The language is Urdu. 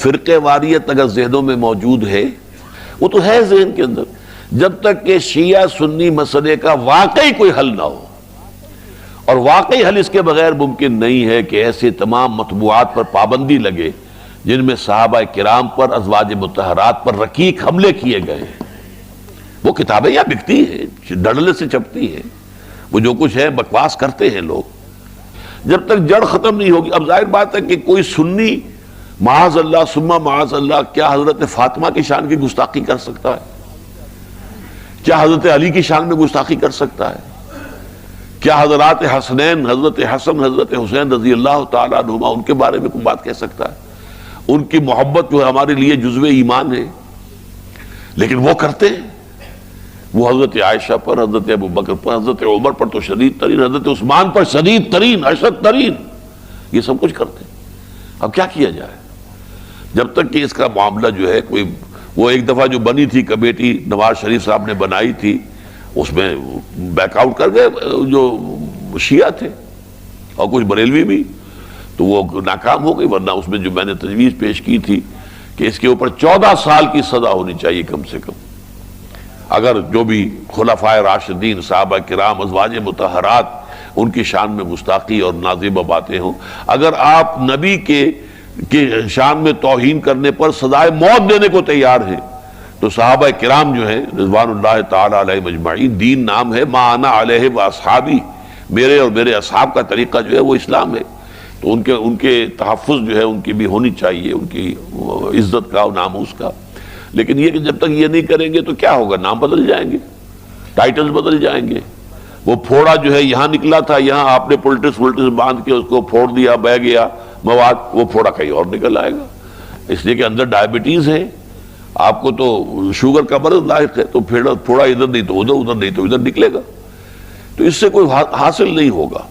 فرقے واریت اگر ذہنوں میں موجود ہے، وہ تو ہے ذہن کے اندر، جب تک کہ شیعہ سنی مسئلے کا واقعی کوئی حل نہ ہو، اور واقعی حل اس کے بغیر ممکن نہیں ہے کہ ایسے تمام مطبوعات پر پابندی لگے جن میں صحابہ کرام پر، ازواج مطہرات پر رقیق حملے کیے گئے ہیں۔ وہ کتابیں یہاں بکتی ہیں، ڈڑلے سے چھپتی ہیں، وہ جو کچھ ہے بکواس کرتے ہیں لوگ۔ جب تک جڑ ختم نہیں ہوگی، اب ظاہر بات ہے کہ کوئی سنی معاذ اللہ ثم معاذ اللہ کیا حضرت فاطمہ کی شان کی گستاخی کر سکتا ہے؟ کیا حضرت علی کی شان میں گستاخی کر سکتا ہے؟ کیا حضرات حسنین، حضرت حسن، حضرت حسین رضی اللہ تعالیٰ عنہما، ان کے بارے میں کوئی بات کہہ سکتا ہے؟ ان کی محبت جو ہے ہمارے لیے جزو ایمان ہے، لیکن وہ کرتے ہیں، وہ حضرت عائشہ پر، حضرت ابوبکر پر، حضرت عمر پر تو شدید ترین، حضرت عثمان پر شدید ترین، اشد ترین، یہ سب کچھ کرتے ہیں۔ اب کیا کیا جائے؟ جب تک کہ اس کا معاملہ جو ہے کوئی، وہ ایک دفعہ جو بنی تھی کمیٹی نواز شریف صاحب نے بنائی تھی، اس میں بیک آؤٹ کر گئے جو شیعہ تھے اور کچھ بریلوی بھی، تو وہ ناکام ہو گئی، ورنہ اس میں جو میں نے تجویز پیش کی تھی کہ اس کے اوپر 14 سال کی سزا ہونی چاہیے کم سے کم، اگر جو بھی خلفائے راشدین، صحابہ کرام، ازواج مطہرات، ان کی شان میں گستاخی اور نازیبہ باتیں ہوں۔ اگر آپ نبی کے شان میں توہین کرنے پر سزائے موت دینے کو تیار ہیں تو صحابہ کرام جو ہیں رضوان اللہ تعالی علیہم اجمعین، دین نام ہے ما انا علیہ و اصحابی، میرے اور میرے اصحاب کا طریقہ جو ہے وہ اسلام ہے، تو ان کے تحفظ جو ہے ان کی بھی ہونی چاہیے، ان کی عزت کا اور ناموس کا۔ لیکن یہ کہ جب تک یہ نہیں کریں گے تو کیا ہوگا؟ نام بدل جائیں گے، ٹائٹل بدل جائیں گے۔ وہ پھوڑا جو ہے یہاں نکلا تھا، یہاں آپ نے پولٹس باندھ کے اس کو پھوڑ دیا، بہ گیا مواد، وہ پھوڑا کہیں اور نکل آئے گا، اس لیے کہ اندر ڈائبٹیز ہے، آپ کو تو شوگر کا مرض لاحق ہے، تو پھوڑا ادھر نہیں تو ادھر، ادھر نہیں تو ادھر نکلے گا، تو اس سے کوئی حاصل نہیں ہوگا۔